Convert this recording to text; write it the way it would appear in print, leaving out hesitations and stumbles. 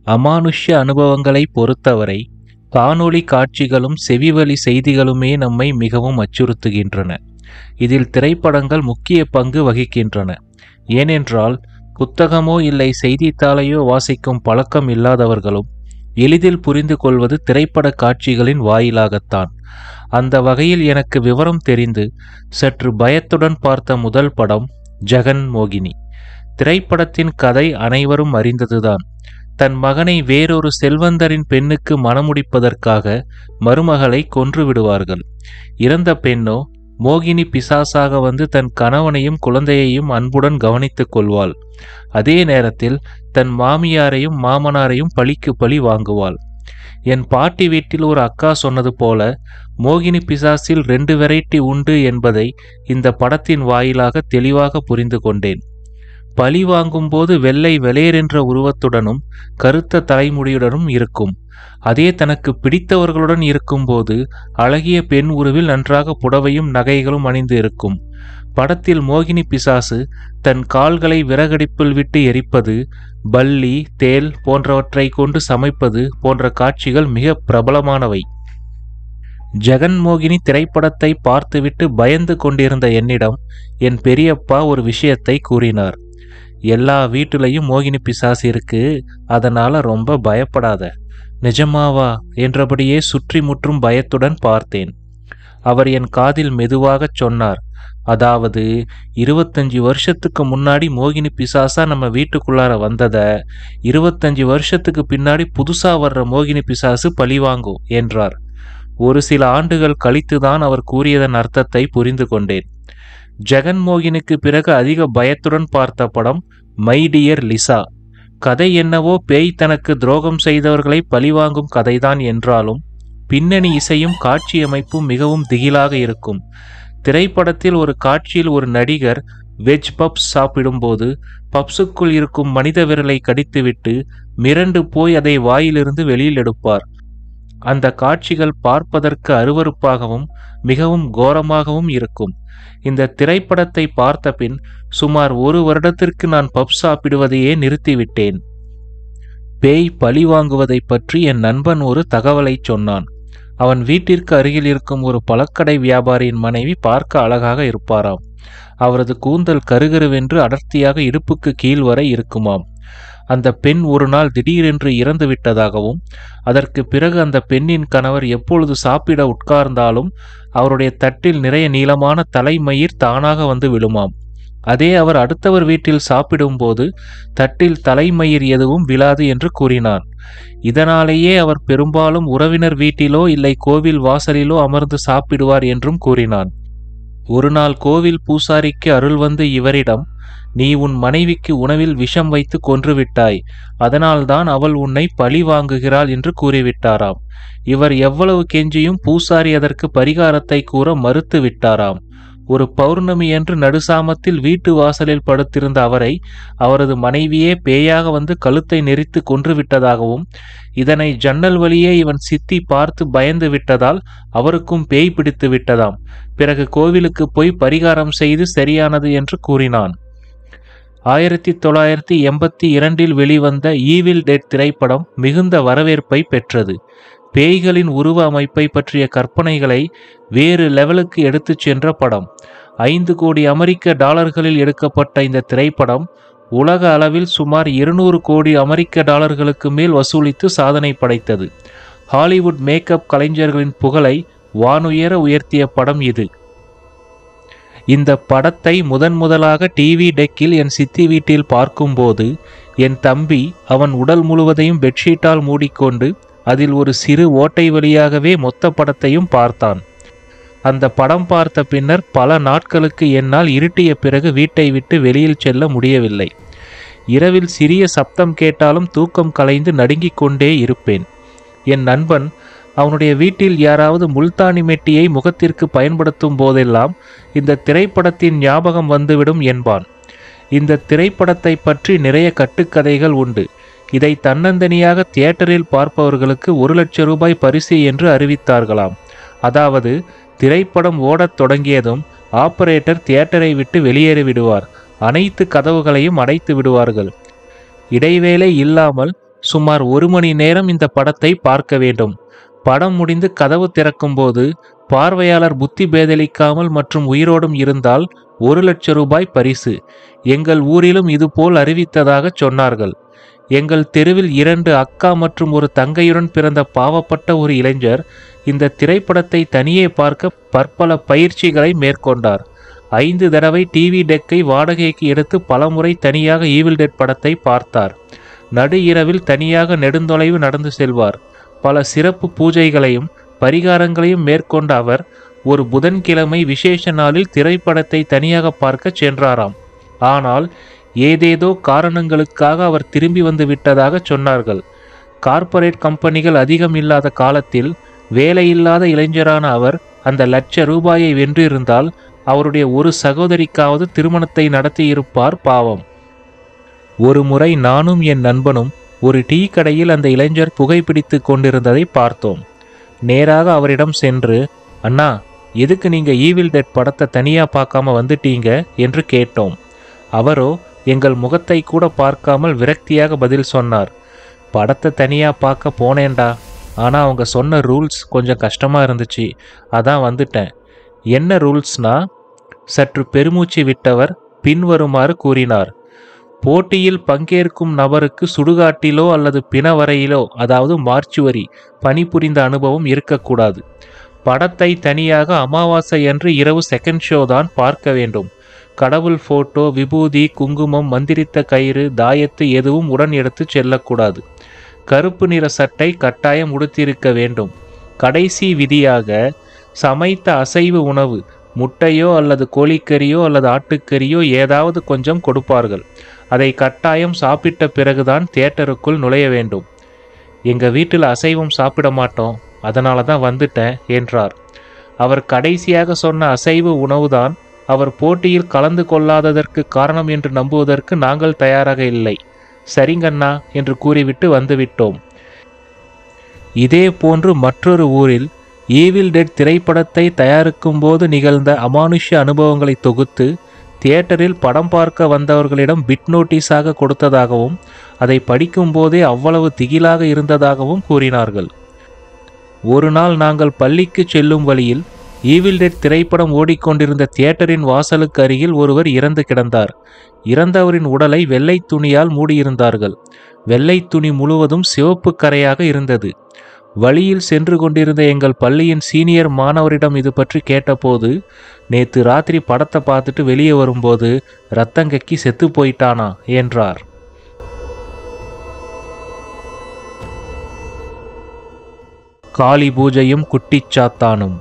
அமானுஷ்ய அனுபவங்களை பொறுத்தவரை காணொளி காட்சிகளும் செவிவழி செய்திகளுமே நம்மை மிகவும் அச்சுறுத்துகின்றன. இதில் திரைப்படங்கள் முக்கிய பங்கு வகிக்கின்றன. ஏனென்றால் புத்தகமோ இல்லை செய்தித்தாளையோ வாசிக்கும் பழக்கம் இல்லாதவர்களும் எளிதில் புரிந்து கொள்வது திரைப்பட காட்சிகளின் வாயிலாகத்தான். அந்த வகையில் எனக்கு விவரம் தெரிந்து சற்று பயத்துடன் பார்த்த முதல் படம் ஜெகன் மோகினி. திரைப்படத்தின் கதை அனைவரும் அறிந்ததுதான். தன் மகனை வேறொரு செல்வந்தரின் பெண்ணுக்கு மணமுடிப்பதற்காக மருமகளை கொன்று விடுவார்கள். இறந்த பெண்ணோ மோகினி பிசாசாக வந்து தன் கணவனையும் குழந்தையையும் அன்புடன் கவனித்துக் கொள்வாள். அதே நேரத்தில் தன் மாமியாரையும் மாமனாரையும் பழிக்கு பழி வாங்குவாள். என் பாட்டி வீட்டில் ஒரு அக்கா சொன்னது போல மோகினி பிசாசில் 2 வெரைட்டி உண்டு என்பதை இந்த படத்தின் வாயிலாக தெளிவாக புரிந்து கொண்டேன். பழி வாங்கும் போது வெள்ளை வெளேரென்ற உருவத்துடனும் கருத்த தலைமுடியுடனும் இருக்கும். அதே தனக்கு பிடித்தவர்களுடன் இருக்கும்போது அழகிய பெண் உருவில் நன்றாக புடவையும் நகைகளும் அணிந்து இருக்கும். படத்தில் மோகினி பிசாசு தன் கால்களை விறகடிப்பில் விட்டு எரிப்பது, பல்லி தேல் போன்றவற்றை கொண்டு சமைப்பது போன்ற காட்சிகள் மிக பிரபலமானவை. ஜெகன் மோகினி திரைப்படத்தை பார்த்துவிட்டு பயந்து கொண்டிருந்த என்னிடம் என் பெரியப்பா ஒரு விஷயத்தை கூறினார். எல்லா வீட்டிலையும் மோகினி பிசாசு இருக்கு, அதனால ரொம்ப பயப்படாத. நிஜமாவா என்றபடியே சுற்றி முற்றும் பயத்துடன் பார்த்தேன். அவர் என் காதில் மெதுவாகச் சொன்னார், அதாவது 25 வருஷத்துக்கு முன்னாடி மோகினி பிசாசா நம்ம வீட்டுக்குள்ளார வந்தத 25 வருஷத்துக்கு பின்னாடி புதுசா வர்ற மோகினி பிசாசு பழிவாங்கும் என்றார். ஒரு சில ஆண்டுகள் கழித்துதான் அவர் கூறியதன் அர்த்தத்தை புரிந்து கொண்டேன். ஜெகன் மோகினிக்கு பிறகு அதிக பயத்துடன் பார்த்த படம் மை டியர் லிசா. கதை என்னவோ பேய் தனக்கு துரோகம் செய்தவர்களை பழிவாங்கும் கதைதான் என்றாலும் பின்னணி இசையும் காட்சியமைப்பும் மிகவும் திகிலாக இருக்கும். திரைப்படத்தில் ஒரு காட்சியில் ஒரு நடிகர் வெஜ் பப்ஸ் சாப்பிடும்போது பப்ஸுக்குள் இருக்கும் மனித விரலை கடித்துவிட்டு மிரண்டு போய் அதை வாயிலிருந்து வெளியில் எடுப்பார். அந்த காட்சிகள் பார்ப்பதற்கு அருவருப்பாகவும் மிகவும் கோரமாகவும் இருக்கும். இந்த திரைப்படத்தை பார்த்த பின் சுமார் 1 வருடத்திற்கு நான் பப் சாப்பிடுவதையே நிறுத்திவிட்டேன். பேய் பழி வாங்குவதை பற்றி என் நண்பன் ஒரு தகவலை சொன்னான். அவன் வீட்டிற்கு அருகில் இருக்கும் ஒரு பழக்கடை வியாபாரியின் மனைவி பார்க்க அழகாக இருப்பாராம். அவரது கூந்தல் கருகருவென்று அடர்த்தியாக இடுப்புக்கு கீழ் வரை இருக்குமாம். அந்த பெண் ஒரு நாள் திடீரென்று இறந்து விட்டதாகவும் அதற்கு பிறகு அந்த பெண்ணின் கணவர் எப்பொழுது சாப்பிட உட்கார்ந்தாலும் அவருடைய தட்டில் நிறைய நீளமான தலைமயிர் தானாக வந்து விழுமாம். அதே அவர் அடுத்தவர் வீட்டில் சாப்பிடும்போது தட்டில் தலைமயிர் எதுவும் விழாது என்று கூறினான். இதனாலேயே அவர் பெரும்பாலும் உறவினர் வீட்டிலோ இல்லை கோவில் வாசலிலோ அமர்ந்து சாப்பிடுவார் என்றும் கூறினான். ஒரு நாள் கோவில் பூசாரிக்கு அருள் வந்து இவரிடம், நீ உன் மனைவிக்கு உணவில் விஷம் வைத்து கொன்றுவிட்டாய், அதனால்தான் அவள் உன்னை பழி வாங்குகிறாள் என்று கூறிவிட்டாராம். இவர் எவ்வளவு கெஞ்சியும் பூசாரி அதற்கு பரிகாரத்தை கூற மறுத்து விட்டாராம். ஒரு பௌர்ணமி என்று நடுசாமத்தில் வீட்டு வாசலில் படுத்திருந்த அவரை அவரது மனைவியே பேயாக வந்து கழுத்தை நெரித்து கொன்றுவிட்டதாகவும் இதனை ஜன்னல் வழியே இவன் சித்தி பார்த்து பயந்து விட்டதால் அவருக்கும் பேய் பிடித்து விட்டதாம். பிறகு கோவிலுக்கு போய் பரிகாரம் செய்து சரியானது என்று கூறினான். 1982 வெளிவந்த ஈவில் டெட் திரைப்படம் மிகுந்த வரவேற்பை பெற்றது. பேய்களின் உருவ அமைப்பை பற்றிய கற்பனைகளை வேறு லெவலுக்கு எடுத்துச் சென்ற படம். 5 கோடி அமெரிக்க டாலர்களில் எடுக்கப்பட்ட இந்த திரைப்படம் உலக அளவில் சுமார் 200 கோடி அமெரிக்க டாலர்களுக்கு மேல் வசூலித்து சாதனை படைத்தது. ஹாலிவுட் மேக்கப் கலைஞர்களின் புகழை வானுயர உயர்த்திய படம் இது. இந்த படத்தை முதலாக டிவி டெக்கில் என் சித்தி வீட்டில் பார்க்கும்போது என் தம்பி அவன் உடல் முழுவதையும் பெட்ஷீட்டால் மூடிக்கொண்டு அதில் ஒரு சிறு ஓட்டை வழியாகவே மொத்த படத்தையும் பார்த்தான். அந்த படம் பார்த்த பின்னர் பல நாட்களுக்கு என்னால் இருட்டிய பிறகு வீட்டை விட்டு வெளியில் செல்ல முடியவில்லை. இரவில் சிறிய சப்தம் கேட்டாலும் தூக்கம் கலைந்து நடுங்கிக் கொண்டே இருப்பேன். என் நண்பன் அவனுடைய வீட்டில் யாராவது முல்தானி மெட்டியை முகத்திற்கு பயன்படுத்தும் போதெல்லாம் இந்த திரைப்படத்தின் ஞாபகம் வந்துவிடும் என்பான். இந்த திரைப்படத்தை பற்றி நிறைய கட்டுக்கதைகள் உண்டு. இதை தன்னந்தனியாக தியேட்டரில் பார்ப்பவர்களுக்கு 1 லட்சம் ரூபாய் பரிசு என்று அறிவித்தார்களாம். அதாவது திரைப்படம் ஓடத் தொடங்கியதும் ஆபரேட்டர் தியேட்டரை விட்டு வெளியேறி விடுவார். அனைத்து கதவுகளையும் அடைத்து விடுவார்கள். இடைவேளை இல்லாமல் சுமார் 1 மணி நேரம் இந்த படத்தை பார்க்க வேண்டும். படம் முடிந்து கதவு திறக்கும்போது பார்வையாளர் புத்தி பேதலிக்காமல் மற்றும் உயிரோடும் இருந்தால் 1,00,000 ரூபாய் பரிசு. எங்கள் ஊரிலும் இதுபோல் அறிவித்ததாக சொன்னார்கள். எங்கள் தெருவில் 2 அக்கா மற்றும் ஒரு தங்கையுடன் பிறந்த பாவப்பட்ட ஒரு இளைஞர் இந்த திரைப்படத்தை தனியே பார்க்க பற்பல பயிற்சிகளை மேற்கொண்டார். 5 தடவை டிவி டெக்கை வாடகைக்கு எடுத்து பலமுறை தனியாக ஈவில் டெட் படத்தை பார்த்தார். நடு இரவில் தனியாக நெடுந்தொலைவு நடந்து செல்வார். பல சிறப்பு பூஜைகளையும் பரிகாரங்களையும் மேற்கொண்ட அவர் ஒரு புதன்கிழமை விசேஷ நாளில் திரைப்படத்தை தனியாக பார்க்க சென்றாராம். ஆனால் ஏதேதோ காரணங்களுக்காக அவர் திரும்பி வந்து விட்டதாக சொன்னார்கள். கார்ப்பரேட் கம்பெனிகள் அதிகம் இல்லாத காலத்தில் வேலையில்லாத இளைஞரான அவர் அந்த ₹1,00,000 வென்றிருந்தால் அவருடைய ஒரு சகோதரிக்காவது திருமணத்தை நடத்தியிருப்பார் பாவம். ஒரு முறை நானும் என் நண்பனும் ஒரு டீ கடையில் அந்த இளைஞர் புகைப்பிடித்து கொண்டிருந்ததை பார்த்தோம். நேராக அவரிடம் சென்று, அண்ணா, எதுக்கு நீங்க ஈவில் டெட் படத்தை தனியா பார்க்காம வந்துட்டீங்க என்று கேட்டோம். அவரோ எங்கள் முகத்தை கூட பார்க்காமல் விரக்தியாக பதில் சொன்னார். படத்தை தனியா பார்க்க போனேன்டா, ஆனா அவங்க சொன்ன ரூல்ஸ் கொஞ்சம் கஷ்டமா இருந்துச்சு, அதான் வந்துட்டேன். என்ன ரூல்ஸ்னா? சற்று பெருமூச்சு விட்டவர் பின்வருமாறு கூறினார். போட்டியில் பங்கேற்கும் நபருக்கு சுடுகாட்டிலோ அல்லது பிணவரையிலோ, அதாவது மார்ச்சுவரி, பணிபுரிந்த அனுபவம் இருக்கக்கூடாது. படத்தை தனியாக அமாவாசை அன்று இரவு செகண்ட் ஷோ தான் பார்க்க வேண்டும். கடவுள் போட்டோ, விபூதி, குங்குமம், மந்திரித்த கயிறு, தாயத்து எதுவும் உடன் எடுத்து செல்லக்கூடாது. கருப்பு நிற சட்டை கட்டாயம் உடுத்திருக்க வேண்டும். கடைசி விதியாக சமைத்த அசைவ உணவு, முட்டையோ அல்லது கோழிக்கறியோ அல்லது ஆட்டுக்கறியோ ஏதாவது கொஞ்சம் கொடுப்பார்கள். அதை கட்டாயம் சாப்பிட்ட பிறகுதான் தியேட்டருக்குள் நுழைய வேண்டும். எங்க வீட்டில் அசைவம் சாப்பிட மாட்டோம், அதனால தான் வந்துட்டேன் என்றார். அவர் கடைசியாக சொன்ன அசைவ உணவுதான் அவர் போட்டியில் கலந்து கொள்ளாததற்கு காரணம் என்று நம்புவதற்கு நாங்கள் தயாராக இல்லை. சரிங்கண்ணா என்று கூறிவிட்டு வந்துவிட்டோம். இதே போன்று மற்றொரு ஊரில் ஈவில் டெட் திரைப்படத்தை தயாரிக்கும் போது நிகழ்ந்த அமானுஷ்ய அனுபவங்களை தொகுத்து தியேட்டரில் படம் பார்க்க வந்தவர்களிடம் பிட் நோட்டீஸாக கொடுத்ததாகவும் அதை படிக்கும் போதே அவ்வளவு திகிலாக இருந்ததாகவும் கூறினார்கள். ஒரு நாள் நாங்கள் பள்ளிக்கு செல்லும் வழியில் ஈவில் டெட் திரைப்படம் ஓடிக்கொண்டிருந்த தியேட்டரின் வாசலுக்கு அருகில் ஒருவர் இறந்து கிடந்தார். இறந்தவரின் உடலை வெள்ளை துணியால் மூடியிருந்தார்கள். வெள்ளை துணி முழுவதும் சிவப்பு கரையாக இருந்தது. வழியில் சென்று கொண்டிருந்த எங்கள் பள்ளியின் சீனியர் மாணவரிடம் இது பற்றி கேட்டபோது, நேத்து ராத்திரி படத்தை பார்த்துட்டு வெளியே வரும்போது ரத்தங்கக்கி செத்து போயிட்டானா என்றார். காளி பூஜையும் குட்டிச்சாத்தானும்.